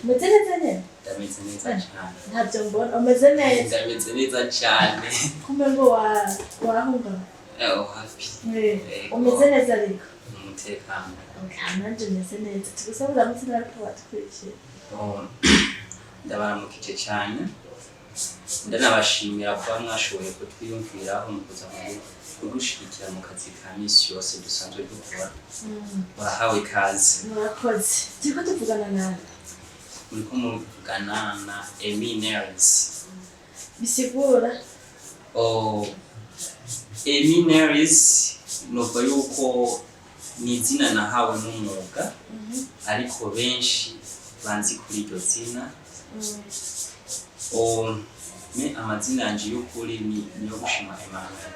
umeze neza nyene ndameze neza cyane ntavyo mbona umeze neza ndameze neza cyane kumbe ngo wahunga happy umeze neza ariko umutekano nanje meze neza tugusaba uramutse nariko watwikira ndabaramukije cyane ndanabashimira kuba mwashoboye kutwiyumviraho mu kuza kudushigikira mu kazi ka misi yose dusanzwe dukora murahawe ikaze murakoze turiko tuvugana nawe muriko muvugana na EMMY NAILS bisigura EMMY NAILS nuko yuko ni izina nahawe n'umwuga ariko benshi banzi kuri iryo zina amazina yanje y'ukuri ni yo gushima Emmanuel.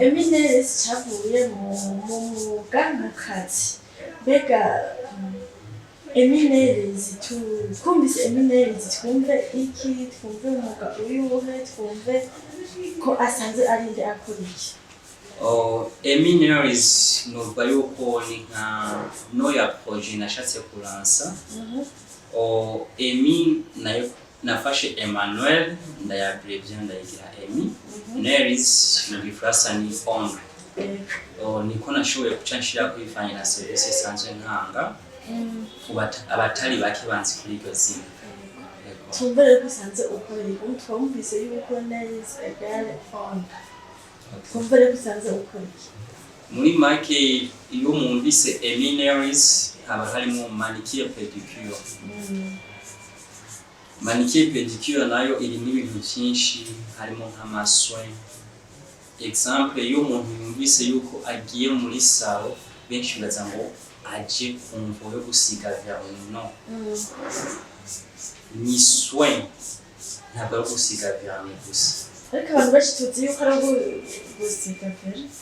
EMMY NAILS cyavuye mu mwuga mu kazi mbega EMMY NAILS twumvise EMMY NAILS twumve iki twumve umwuga uyuhe twumve ko asanzwe ari nde akora iki EMMY NAILS nuvuga yuko ni nka noya projet nashatse kulansa EMMY nayo nafashe Emmanuel ndayabrevye ndayigira EMMY NAILS mu gifaransa ni ongle niko nashoboye guca nshira kwifanya na service isanzwe nkanga abatari bake banzi kuri iryo zina twumve rero usanze ukora iki twumvise yuko NAILS egale ongle twumve rero usanze ukora iki muri make iyo mwumvise EMMY NAILS haba harimo manicure pedicure manicure pedicure nayo irimo ibintu byinshi harimo nk'amaswe exemple iyo umuntu yumvise yuko agiye muri salon benshi baza ngo aje kumvo yo gusiga vernis ni soin ntabwo ari gusiga vernis gusa ariko abantu benshi tuzi yuko ari gusiga vernis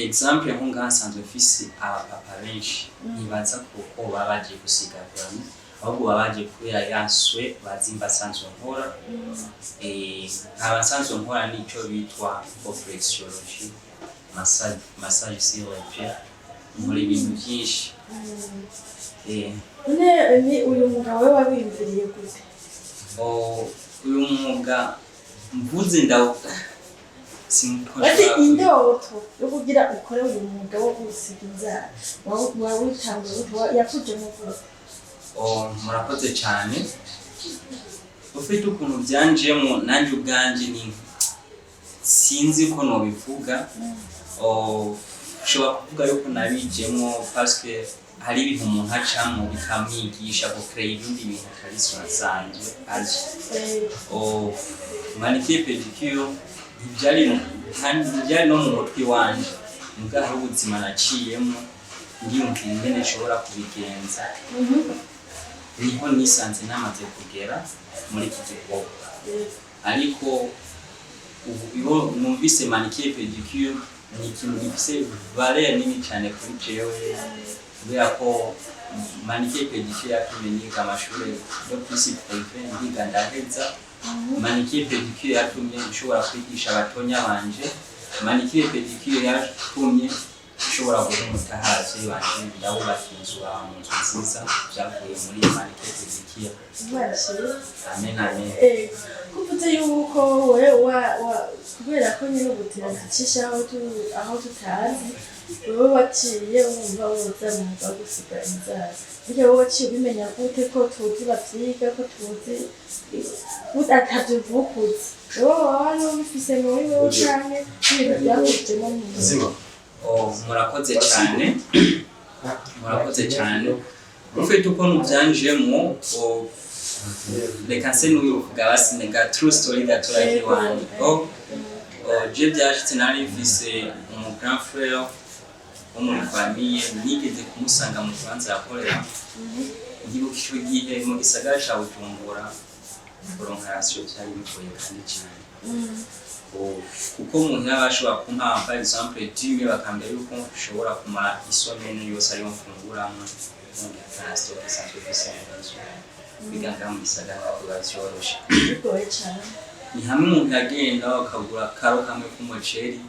exemple nko ngasanzwe mfise abapapa benshi ntibaza kuko baba bagiye gusiga vernis ahubwo baba bagiye kubera yanswe bazimba sanzwe nkora abasanzwe nkora n'icyo bitwa reflexology massage sur les pieds muri ibintu byinshi uyu mwuga we wabiyumviriye gute uyu mwuga mvuze bati indoto yo kugira ukore uyu mwuga wo gusiga inzara wawitanguye yakuje mu gute murakoze cyane ufite ukuntu byanjemo nanjye ubwanje ni sinzi ko nobivuga ushobora kuvuga yuko nabijemo parce que hari ibintu umuntu acamo bikamwigisha gucrea ibindi bintu atarizo nasanzwe azi manicure pedicure ntibyari no mu mutwe wanje mugaho ubuzima naciyemo ndiyumvira ingene nshobora kubigenza niho nisanze namaze kugera muri iki gikorwa ariko ubu numvise manicure pedicure ni ikintu gifise valeur nini cyane kuri jewe kubera ko manicure pedicure yatumye niga amashuri yo kwisi privé ndiga ndaheza manicure pedicure yatumye nshobora kwigisha abatonya banje manicure pedicure yatumye ushobora guha umutahazi banje ndabubaka inzu mu nzu nziza byavuye muri manicure pedicure amen amen kuvuze yuko we kubera ko nyine ubutira ducisha aho tutazi wowe waciye wumva woza mu mwuga wo gusiga inzara burya wowe waciye ubimenya gute ko tuzi bavyiga ko tuzi atavyivukuza wowe wari ubifise muri wowe canke ibintu byakujemo mu buzima murakoze cyane ufite ukuntu byanjemo reka nse n'ubivuga basinega true story gaturagiwanje je byashitse nari mfise umu grand frère wo muri famille nigeze kumusanga mu kibanza yakorera ndibuka icyo gihe mu gisagara ca Bujumbura kuronka rasio cyari bigoye kandi cyane kuko umuntu yabashobora kumpa par exemple 10 bakambera yuko ushobora kumara isomene yose ari mfunguramo stock sanzwe bisanzwe biganga mu gisagara kubaziyorosha bigoye cyane ni hamwe umuntu yagenda akagura karo kamwe k'umuceri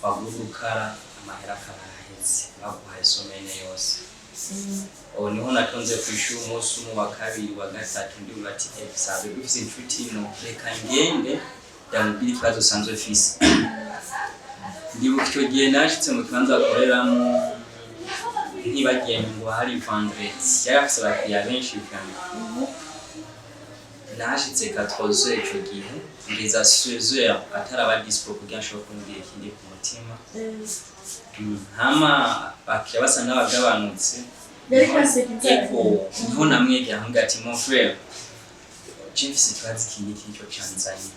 wagurukara amahera kabahetse baguhaye isomene yose niho natonze kwishura umunsi umwe wa kabiri wa gatatu ndibuka ati sabe dufise inshuti no reka ngende ndamubwira ikibazo sanzwe fise ndibuka icyo gihe nashitse mu kibanza akoreramo ntibagiye ngo hari vendredi yarafise abakiriya benshi kandi nashitse 4h icyo gihe ngeza 16h ataraba dispo kugira nshobora kumbwira ikindi ku mutima hama bakiriya basa n'abagabanutse niho namwegera avuga ati mon frère James ikibazo kiniki cyo canzanye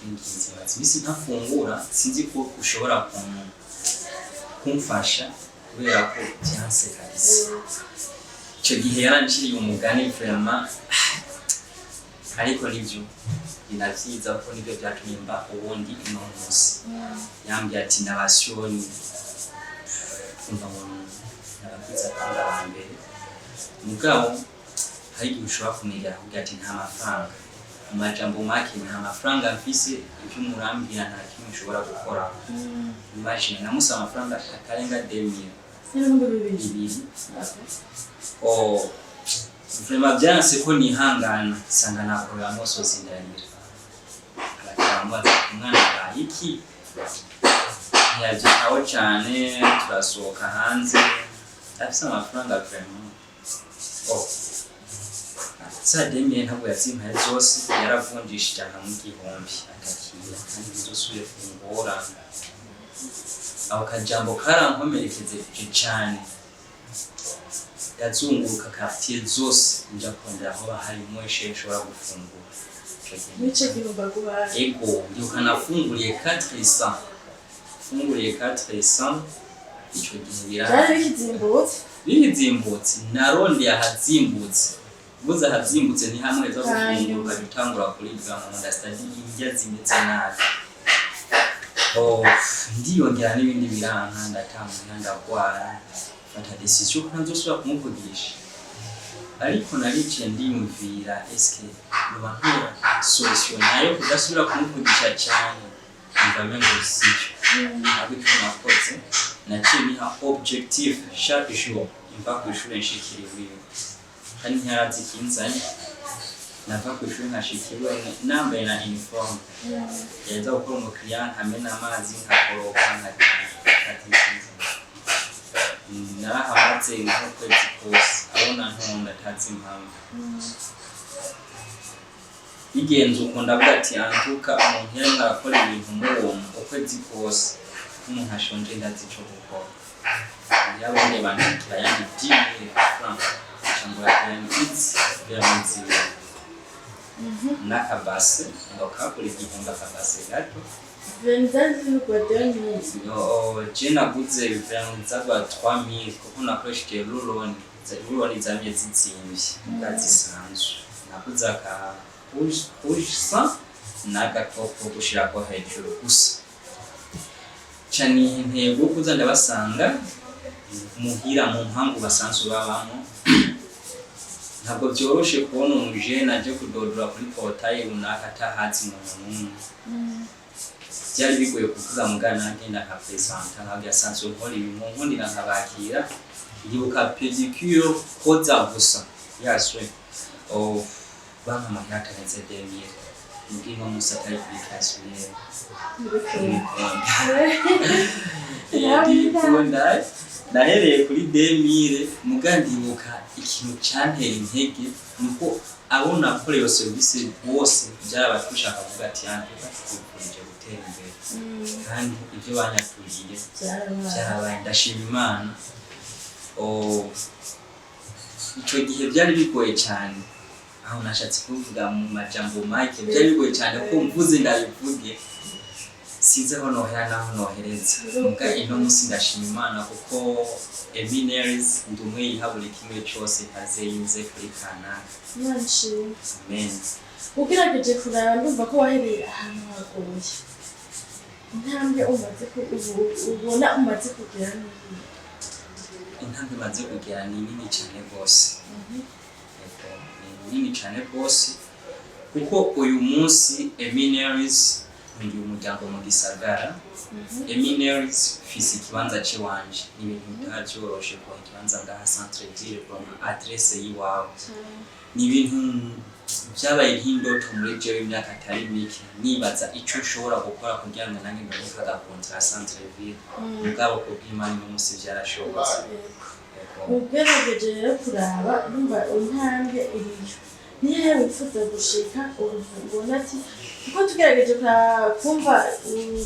inginzi bazi bisi ntafungura sinzi ko ushobora kumfasha kubera ko byanse kabisa icyo gihe yaranciriye umugani vraiment ariko nivyo binavyiza ko nivyo byatumye mba ubundi ino munsi yambye ati nabashoni umva ngo nabakiza kanga bambere mugabo hari igihe ushobora kumenya kugira ati nta mafaranga amajambo make nta mafaranga mfise ibyo murambira nta kimwe ushobora gukora imagine namusa amafaranga atarenga 2000 vraiment byanse ko nihangana sanga nakorera amosozi ndarira arakamba umwana bayiki yabyitaho cyane turasohoka hanze afise amafaranga vraiment sademye ntabwo yatsimpaye zose yaravunjishije mu gihumbi akakira kandi bizosubire kungora aho kajambo karankomerekeze cyane yazunguruka quartier zose njya kongera aho bahari mweshe ushobora gufungura nice gihugu guba ego ndikanafunguriye 400 funguriye 400 icyo gihe birizimbutse naronde yahazimbutse buza hazimbutse ni hamwe zo gufungura bitangura kuribwa mu understand injya zimeze nabi ndiyongera n'ibindi biranka ndatanga ndagwara fata decision ko nzosubira kumuvugisha ariko narice ndiyumvira eske nubantu solution nayo kudasubira kumuvugisha cyane ndamenya ngo sicyo abiko nakoze naciye niha objective chaque jour imva kwishura nshikiriwe kandi ntarazi kinzanye nava kwishura nkashikiriwe nambaye na uniform yaza gukora umukiriya nkamena amazi nkakoroka narahamatse nk'ukwezi kose abona ntonda atazi impamvu bigenze uko ndavuga ati antuka umuntu yari arakora ibintu muwo ukwezi kose umuntu ashonje ndazi cyo gukora yabonye bandikira yandi 10,000 francs cyangwa yandi byamunzi nakabase ngo kakuri igihumbi akabase gato venzazi n'uko deni jena guze venza ba 3000 kuko nakoresheje ruloni zamye zitsimvye ngazisanzwe nakuza ka push n'agatopo gushirako hejuru gusa cyane intego kuza ndabasanga muhira mu mpangu basanzwe babamo ntabwo byoroshe kubona umujene aje kudodora kuri portail runaka atahazi umuntu byari bigoye kuvuga mugana agenda ka presenta ntabwo yasanzwe nkora ibintu nkundira nkabakira ndibuka pedicure koza gusa yaswe bana mahata nze demie ngino musatari application nahereye kuri 2000 mugandibuka ikintu cyantera intege nuko abona kuri yo service bose byarabatusha akavuga ati yanduka kukunje gutera imbere kandi ibyo banyakuriye byarabaye ndashima Imana icyo gihe byari bigoye cyane aho nashatse kuvuga mu majambo make byari bigoye cyane ko mvuze ndabivuge sinze ho nohera naho nohereza muga ino musi ndashima Imana kuko EMMY NAILS ndumwe yihabura kimwe cyose azeyinze kuri kanaka amen ugerageje kuraba ndumva ko wahereye ahantu hagoye intambwe umaze ubona umaze kugera intambwe maze kugera ni nini cyane rwose nini cyane rwose kuko uyu munsi EMMY NAILS aratungiye umuryango mugisagara. EMMY NAILS fisi ikibanza ciwanje ni ibintu bitacyoroshe ko ikibanza ngaha centre ville kuronka adresse yiwawe ni ibintu byabaye nk'indoto muri jewe imyaka atari mike nibaza ico ushobora gukora kugira ngo nange ndonke agakontra centre ville mugabo ko bw'Imana n'umunsi byarashobotse. Ugerageje rero kuraba numva intambwe iriyo nihe wifuza gushika ubona ati kuko tugerageje kumva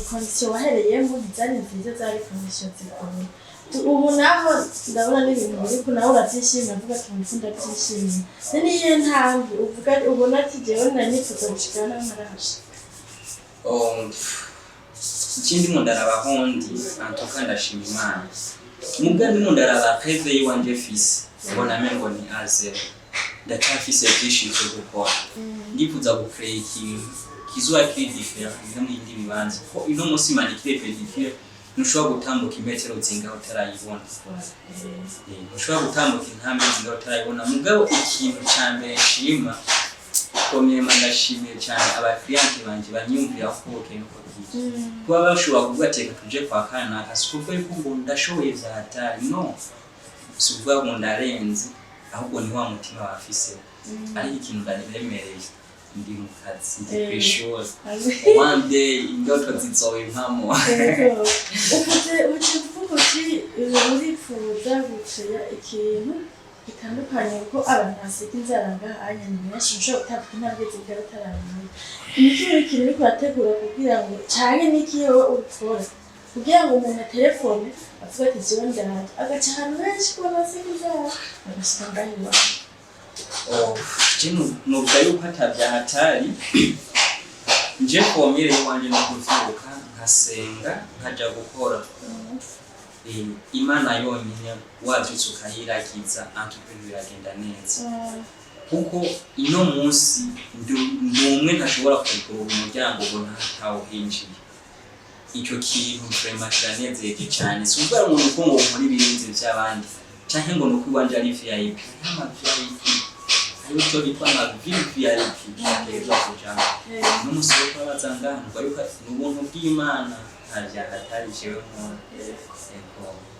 condition wahereyemo zari nziza zari condition zikomeye ubu naho ndabona n'ibintu ariko nawe urabyishimira avuga ati ndikunda byishimye niye ntambwe uvuga ubona ati jewe nanifuza gushika naho narashe. Ikindi mu ndaraba hondi antoka ndashima Imana mugani mu ndaraba keve yiwanje fisi ubona mengo ni azero ndacafise byinshi cyo gukora ndifuza gucreate ikintu kizoba kiri different mu bindi bibanza ko ino munsi manikire pedicure ntushobora gutambuka imetero zinga utarayibona ntushobora gutambuka intambwe zinga utarayibona mugabo ikintu cyambere shima komeye mandashimiye cyane abaklienti banje banyumvira ko kintu ko kuba bashobora kugateka tuje kwa kana akasuko yuko ngo ndashoboye byatari no suvuga ngo ndarenze ahubwo ni wa mutima wafise ari ikintu ndaremereye ndi mu kazi ndi kwishura one day indoto zizoba impamo. Uvuze kuvuga uti urifuza gucira ikintu bitandukanye ko abantu baseka inzara ngaha nyine benshi ushobora gutapfa intambwe zigara utarabimenya ikintu kiri kwategura kugira ngo cyane n'ikiyo ukora kugira ngo umuntu telefone avuga ati jewe ndaje agaca ahantu benshi ko baseka inzara bagashika ngahiwa. Jino nuvuga yuko atabya hatari nje komire wanje no kuvuka nkasenga nkaja gukora Imana yonyine wabyutse ukayirakiza antukwintu biragenda neza kuko ino munsi ndumwe ntashobora kwigura umuryango ngo ntaho hinjiye icyo kintu vraiment kiranezeye cyane sumva umuntu ko ngo muri birinze by'abandi canke ngo nuko iwanje ari VIP ayo bitwa na VIP rero kujana n'umusoro kwabazanga ngo yuko n'ubuntu bw'Imana ntajya hatari jewe mu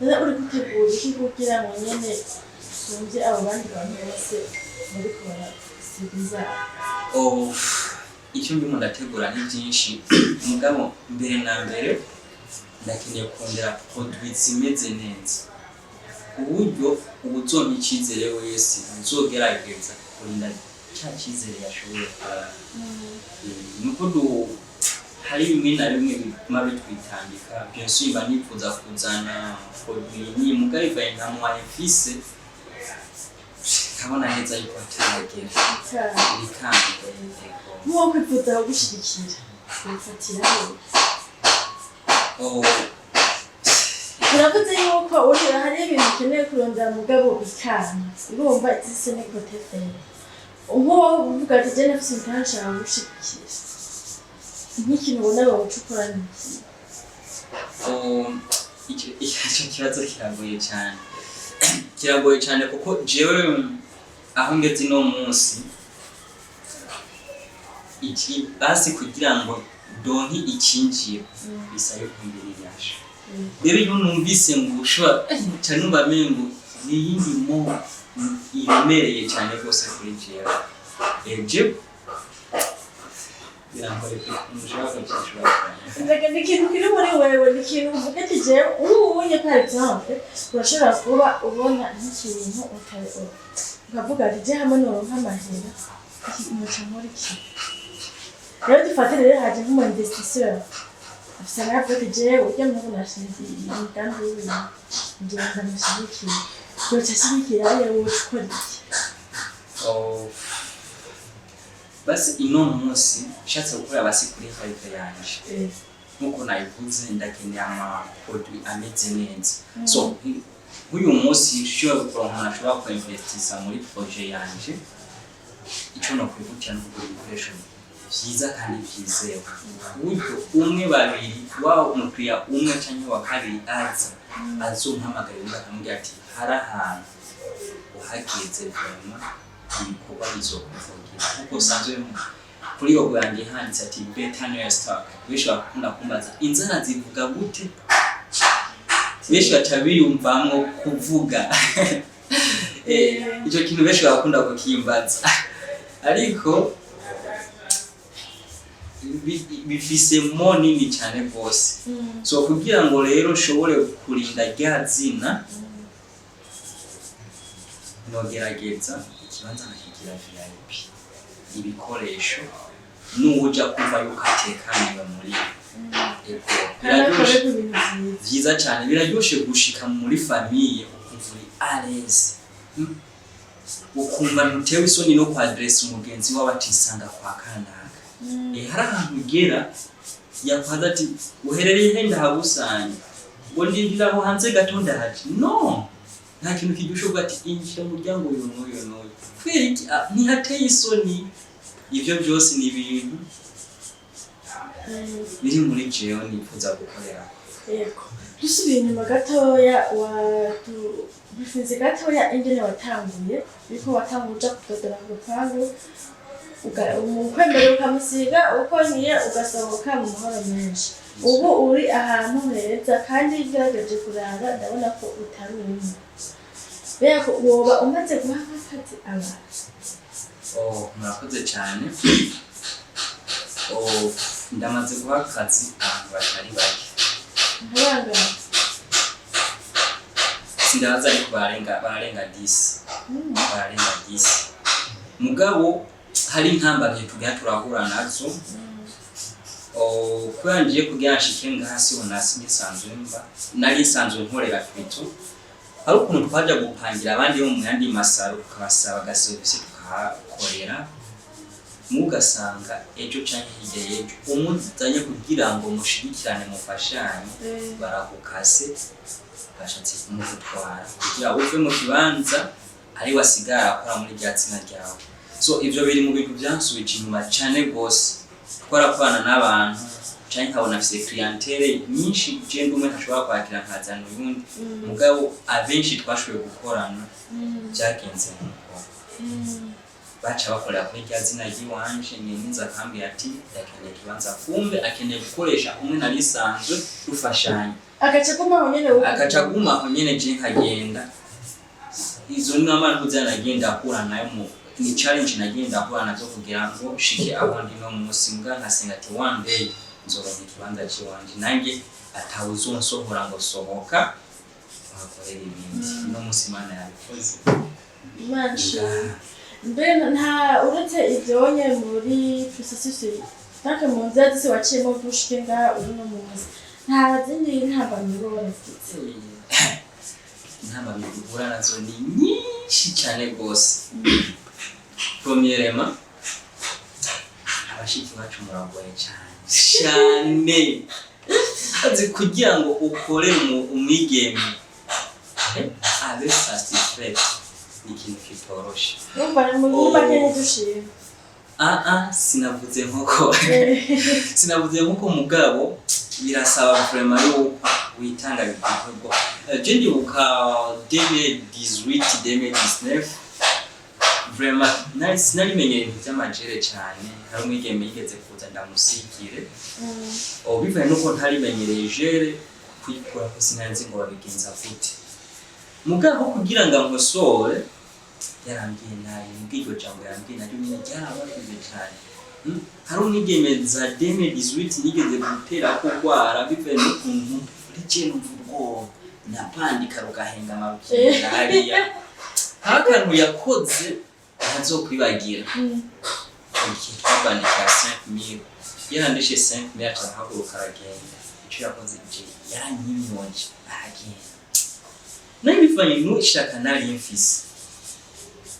uri gutegura iki kugira ngo nyene sunje abo bandi bantu bose muri kora sibiza. Icyo ndimo ndategura ni byinshi mugabo mbere na mbere ndakeneye kongera produit zimeze neza uburyo ubuzompa icyizere wese nzogerageza kurinda cya cyizere yashoboye kuba nuko hari bimwe na bimwe bituma bitwitambika byose iba nifuza kuzana produit ni mugayivaye nka mwaye fise kabona neza yuko ataragera bikanga muwo kwifuza gushigikira kufatira uravuze yuko uri hari ibintu ukeneye kurondera mugabo bikanga urumva izise ne protecteur uwo uvuga ati je nafise intansha gushigikira n'ikintu ubona bawucukura n'iki icyo kibazo kiragoye cyane kuko jewe aho ngeze no munsi iki basi kugira ngo donki ikinjira bisayo kumbiri yasha rero iyo numvise ngo ushobora cyane numva mengo ni yindi mo iremereye cyane rwose kuri jewe birangore kumushaka cyashobora ndaga n'ikintu kiri muri wewe n'ikintu uvuga ati je ubonye par exemple urashobora kuba ubona nk'ikintu ukavuga ati je hamwe n'uronka amahera umuco muri iki rero dufatire rero haje nk'umu-investisseur afise amafaranga ati je urya muntu nashinze imigambi y'ibintu ngira ngo ndamushyigikiye yoca ashyigikira rero ukora iki basi ino munsi nshatse gukora basi kuri life yanje nkuko nayivuze ndakeneye ama produit ameze neza so uyu munsi ushobora gukora umuntu ashobora ku investisa muri projet yanje icyo no kwihutira no kugura ibikoresho byiza kandi byizewe uburyo umwe babiri wao umukiriya umwe cyangwa wa kabiri azompamagarira akamubwira ati hari ahantu uhageze vraiment ibikorwa bizokuvugira kuko sanzwe kuri logo yanjye handitse ati better near stock. Benshi bakunda kumbaza inzara zivuga gute? Benshi batabiyumvamwo kuvuga. Icyo kintu benshi bakunda kukimbaza. Ariko bifise nini cyane rwose. So kugira ngo rero ushobore kurinda rya zina nogerageza ikibanza nakigira VIP, ibikoresho n'uja kumva yuko atekaniwe muri byiza cyane, biraryoshe gushika muri famille ukumva uri à ukumva ntutewe isoni no kwa address umugenzi wawe atisanga kwa kanaka. Hari ahantu ugera yakwaza ati uherereye he ndahabusanye ngo ndindira aho hanze gato ndahaje. No, nta kintu kiryoshe uvuga ati injira umuryango uyu n'uyu. Kubera ntihateye isoni. Ibyo byose ni ibintu biri muri jewe nifuza gukorera. Yego, dusubiye inyuma gatoya bifuze gatoya ingene watanguye biko watanguja kudodora ku rupangu umukwembere ukamusiga ukoniye ugasohoka mu mahoro menshi. Ubu uri ahantu heza kandi igerageje kuranga ndabona ko utarumwe. Beko woba umaze guha akazi abantu. Murakoze cyane. Ndamaze guha akazi abantu batari bake. Ntabanga sindaza ariko barenga 10. Barenga 10. Mugabo hari intambara tugiye turahura nazo. Kwangiye kugira nshike ngahasi onasi nisanzwe mba nari sanzwe nkorera kwitu. Hari ukuntu twaje gupangira abandi bo mu yandi masaro tukabasaba gaservice tukakorera. Mugasanga ejo cyane higeye umuzanye kugira ngo mushirikirane mufashanye baragukase bashatse kumutwara kugira uve mu kibanza ari wasigara akora muri ryatsina ryawe. So ivyo biri mu bintu byansubije inyuma cyane gose. Twarakwana n'abantu cyane nkabona afise clientele nyinshi je ndumwe ntashobora kwakira nkazana uyundi. Mugabo abenshi twashoboye gukorana byagenze nuko bacha bakorera kuri rya zina ry'iwanje nyenza kambi ati yakeneye kibanza kumbe akeneye gukoresha umwe nari sanzwe dufashanye akaca guma aho nyene je nkagenda. Izo ni amara kuzanagenda akura nayo mu ni challenge nagenda akura nazo kugira ngo shike aho ndi no munsi mbwa nkasenga ati one day nzoronka ikibanza cy'iwanje nange atawuzonsohora ngo sohoka akorera ibindi. No munsi Imana yabikoze. Mbena nta uretse ibyonye muri processus nake mu nzira zose waciyemo dushinga uri no munsi nta zindi ntambamiro bafite. Intambamiro nazo ni nyinshi cyane gose. Premièrement abashiki bacu muragoye cyane azi kugira ngo ukore umwigeme abe satisfait ni ikintu kitoroshe. Sinavuze nkuko mugabo birasaba vraiment yuko witanga bikorwa. Je ndibuka 2018-2019 vraiment narimenyeye ibintu by'amajere cyane. Hari umwigeme yigeze kuza ndamusigire bivaye nuko ntarimenyereye jere kuyikora ko sinanzi ngo babigenza gute. Mugabo kugira ngo nkosore yarambwiye nayo mbwiryo jambo yambwiye naryo nyine ryarabagize cyane. Hari umwigeme za 2018 nigeze gutera ko gwara bivaye n'ukuntu rije n'ubwo napandika rugahenga amabukira hariya hakantu yakoze ntazokwibagira. Iki twabandika 5000 yarandishe 5000 atahaguruka aragenda. Icyo yakoze je yaranyimyoje aragenda. Nabifanye n'ushaka nari mfise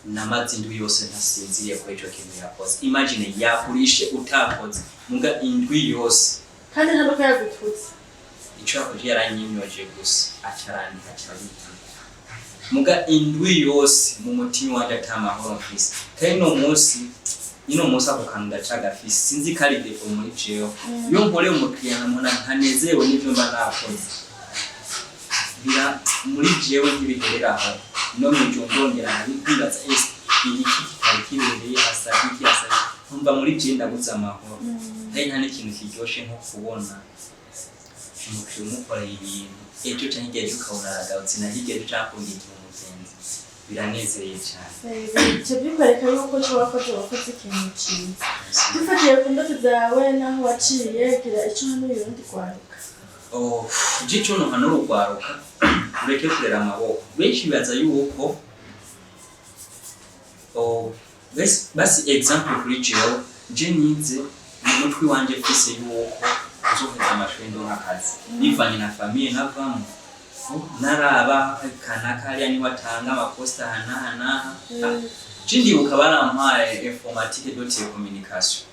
namatsindu yose ntasinziriye ko ico kintu yakoze. Imagine yakurishe utakoze muga indwi yose kandi ntabwo yagututse. Icyo yakoze yaranyimyoje gusa acarandika cyabita muga indwi yose mu mutima wanje atamahoro mfise. Kandi no munsi ako kantu ndacagafise sinzi kari defo muri jewe. Iyo nkore umukiriya nkamona nkanezewe n'ivyo mba nakoze bira muri jewe ntibiherera aho no mu jondongera nabibwiraza iki kari kibereye hasabiki numva muri je ndabuze amahoro kandi nta n'ikintu kiryoshe nko kubona umukiriya umukoreye ibintu ejo canke igihe ukabona aragarutse na hirya cakundiye umugenzi biranezereye cyane icyo bikwereka yuko ushobora ko wakoze ikintu cyiza dufatiye ku ndoto zawe n'aho waciye gira icyo hano y'urundi rwaruka jico no hano rugwaruka ureke kurera amaboko benshi baza yuko basi example kuri jewe je nize mu mutwe wanje fise yuko uzoheza amashuri ndo nk'akazi bivanye na famille navamo naraba kanaka ari ni watanga amaposta hana jindi ukabarampaye informatique de télécommunication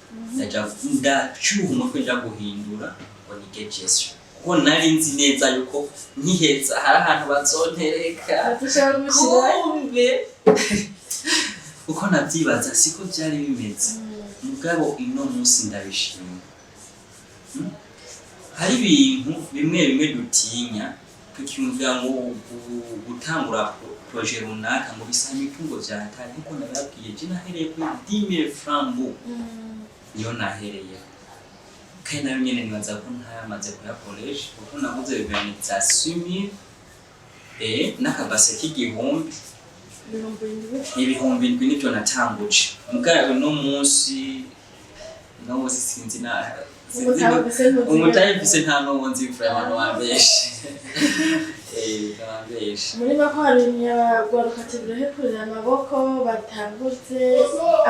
ndacyuha umutwe nja guhindura ngo nige gestion kuko nari nzi neza yuko nkiheza hari ahantu bazontereka kumbe uko nabyibaza siko byari bimeze mugabo ino munsi ndabishima hari ibintu bimwe dutinya tukiyumvira ngo gutangura projet runaka ngo bisaba imitungo byatari kuko nababwiye je nahereye kuri 10000 francs niyo nahereye kandi nayo nyene nibaza ko ntayamaze kuyakoresha kuko nabuze ibintu bya 6000 n'akabase k'igihumbi ibihumbi ndwi nibyo natanguje mugabo no munsi sinzi na umutaye bise nta n'uwonzi vraiment wabeshe wabeshe muri bako hari nyabagwaruka tebrehe kuri amaboko batangutse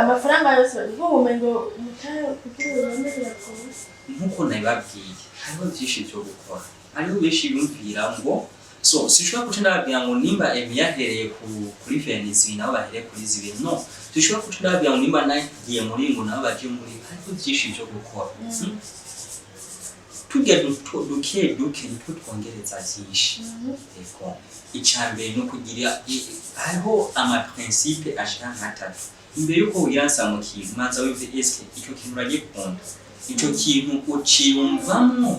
amafaranga yose ubumengo umutaye kugira uronde yakora nkuko nababwiye hariho byinshi byo gukora hariho benshi bumvira ngo so sishobora kuca ndababwira ngo nimba EMMY yahereye kuri Venise nabo bahereye kuri zibiri no dushobora kuca ndababwira ngo nimba nagiye muri ngo nabo baje muri hariho byinshi byo gukora tujya duke nitwo twongereza byinshi eko icyambere no kugira hariho ama principe ashaka nk'atatu imbere yuko wiransa mu kintu manza wive eske icyo kintu uragikunda icyo kintu uciyumvamo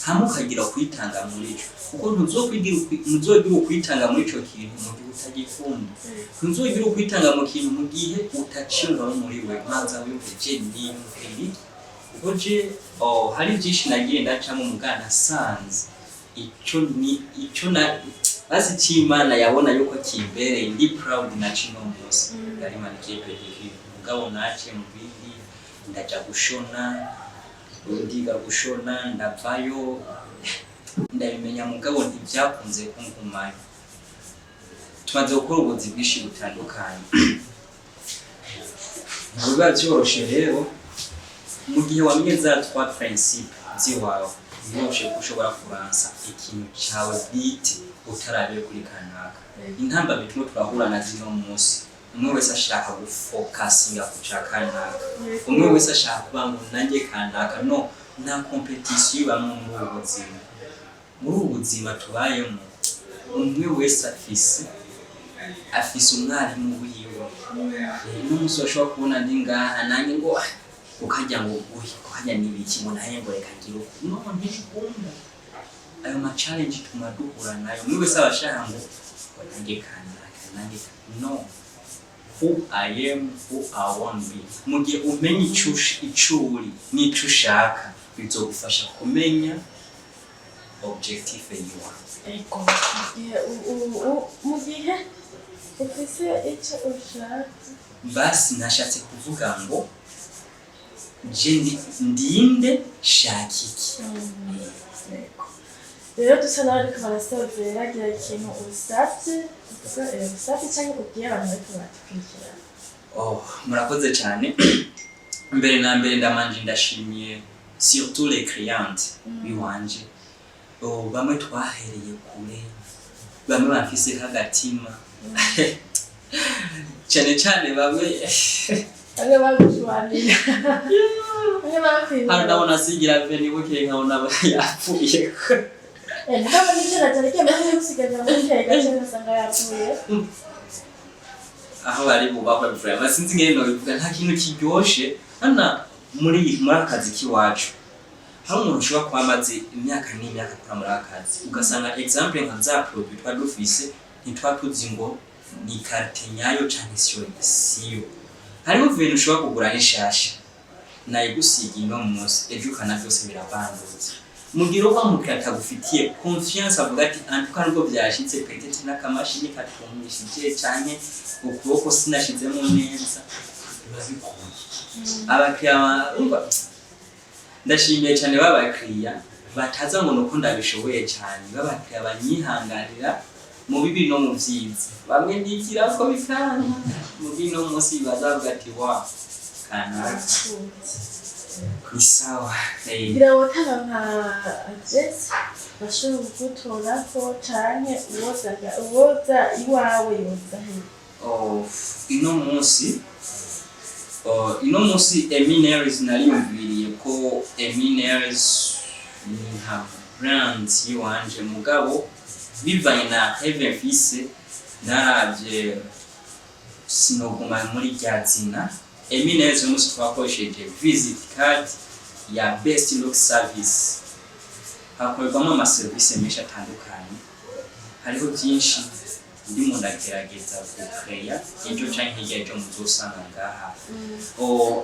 hamukagira kwitanga muri cyo kuko ntuzogira kwitanga muri cyo kintu mu gihe utagikunda ntuzogira kwitanga mu kintu mu gihe utaciyumva muri we manza wive je ni mperi kuko je hari byinshi nagiye ndacamo mugana sanze icyo na basi cy'Imana yabona yuko kibereye ndi proud na kino munsi ari manikepe mugabo nace mu bindi ndaja gushona ndiga gushona ndavayo ndabimenya mugabo ntibyakunze kungumayo tumaze gukora ubuzi bwinshi butandukanye biba byoroshe rero mu gihe wamenye za 3 principe ziwawe biroshe ushobora kuransa ikintu cyawe bite utarabiye kuri kanaka intamba bituma turahura na zino munsi umwe wese ashaka gufocusinga ku kanaka umwe wese ashaka kuba ngo nanjye kanaka no nta competition bamwe muri ubuzima tubayemo umwe wese afise umwarimu wiwe n'umunsi washobora kubona ndi ngaha nanjye ngo ukajya ngo ukajya nibiki ngo naye ngo reka ngiro no ntibikunda ayo ma challenge tumaduhura nayo mwe wese abashaka ngo nanjye kanaka no who I am, who I want to be. Mugihe umenye icuri n'ico ushaka bizogufasha kumenya objective yiwa. Ego mugihe ufise icyo ushaka basi nashatse kuvuga ngo je ndinde shakiki. Rero dusa n'ariko barasozera gira ikintu usavye cyangwa ubwiye abantu bariko barakurikira. Murakoze cyane. Mbere na mbere ndamanje ndashimiye surtout les clientes biwanje. Bamwe twahereye kure. Bamwe bafise kagatima. Cyane bamwe bagushwanira. Hano ndabona sigira veni buke nkabona yapfuye. Mugabo nivyo natareke mbere gusigaza muri kega cyangwa sanga yapfuye. Aho bari bubakwa vraiment sinzi ngene no bivuga nta kintu kiryoshe hana muri akazi kiwacu. Hari umuntu ushobora kwamaze imyaka n'imyaka akora muri akazi ugasanga example nka za produit twadufise ntitwatuzi ngo ni carte nyayo cyane siyo hariho ibintu ushobora kugura n'ishasha nayigusiga ino munsi ejo ukana byose birabandutse mugira uba mukira atagufitiye confiance avuga ati antuka nubwo byashitse peut-être n'akamashini katumishije cyane ukuboko sinashizemo neza babikora abakiriya ndashimiye cyane babakiriya bataza ngo nuko ndabishoboye cyane babakiriya banyihangarira mu bibi no mu byiza bamwe nigira ko bikana mu bibi no munsi bazavuga ati wa kana isawa birawotana nka Jess bashobora gutora ko cyane uwoza iwawe yoza he ino munsi EMMY NAILS nariyumviriye ko EMMY NAILS ni nka brand yiwanje mugabo bivanye na Heaven Fils naravye sinoguma muri ryazina EMMY NAILS umunsi twakoresheje visit card ya best look service hakorerwamo amaserivisi menshi atandukanye hariho byinshi ndimo ndagerageza kukeya ejo canke hirya ejo muzosanga ngaha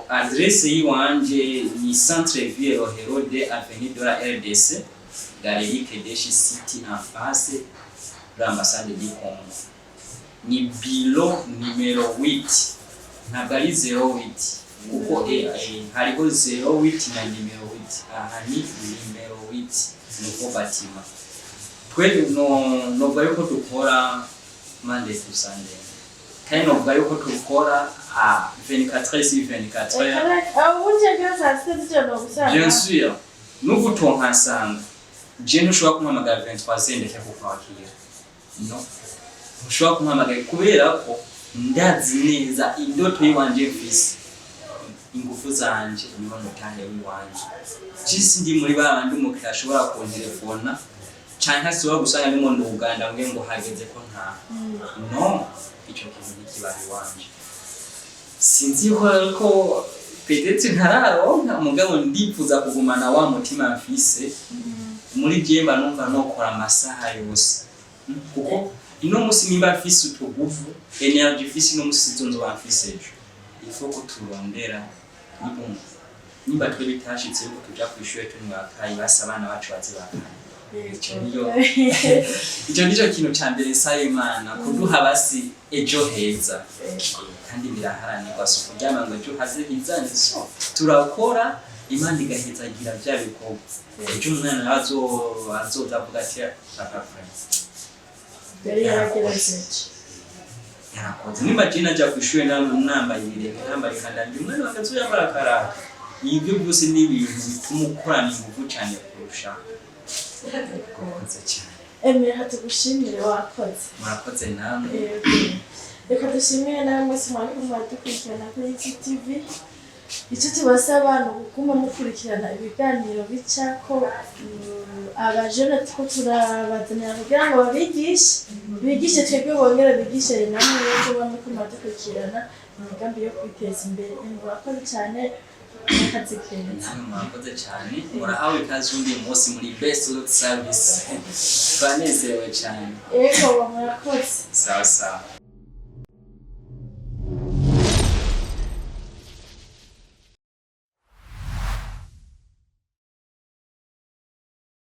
adresse yiwanje ni Centre Ville Rohero de Avenue de la RDC Galerie Kedeshi City en face de l'ambassade du Congo ni bilo numero 8 ntabwo ari 08 kuko hariho 08 na numero 8 aha ni numero 8 nuko batima twe no yuko dukora Monday to Sunday kandi novuga yuko dukora 24 sur 24 bien sûr nuko tonkasanga je ntushobora kumpamagara 23 ndetse kukwakira no ntushobora kumpamagara kubera ko ndazi neza indoto yiwanje mfise ingufu zanje niho mutahe wiwanje jisi ndi muri babandi umukira ashobora kuntelefona canke asiba gusanga ni mu Uganda ngo hageze ko nta no ico kintu nikibaye wanje sinzi ko peut-être ntararonka mugabo ndifuza kugumana wa mutima mfise muri jemba numva nokora amasaha yose kuko ino musi nimba mfise utuguvu energy mfise no musi zonzo bamfise ejo ifo ko turondera nimba twe bitashitse ko tuja kwishure tunwakaye basabana bacu bazibakana icyo nico kintu cyambere saye Imana kuduha basi ejo heza kandi biraharanirwa so kuryama ngo ejo haze hizane so turakora Imana igahezagira bya bikorwa ejo umwana azoza avuga ati papa yari yaragereje yarakoze nimba jina jya kwishure nambaye ibirenge nambaye kandandi umwana wakazuya barakara ibyo byose ni ibintu bituma ukorana ingufu cyane kurusha EMMY hatugushimire wakoze murakoze namwe reka dushimire namwe mwese mwadukurikirana kuri TV icyo tubasaba ni uguma mukurikirana ibiganiro bicako abajene two turabazanira kugira ngo bigishe twebwe bongera bigishe namwe yo kuba mwadukurikirana imigambi yo kwiteza imbere murakoze cyane mwakoze cyane murahawe ikaze undi munsi muri best look service twanezerewe cyane yego murakoze sawa sawa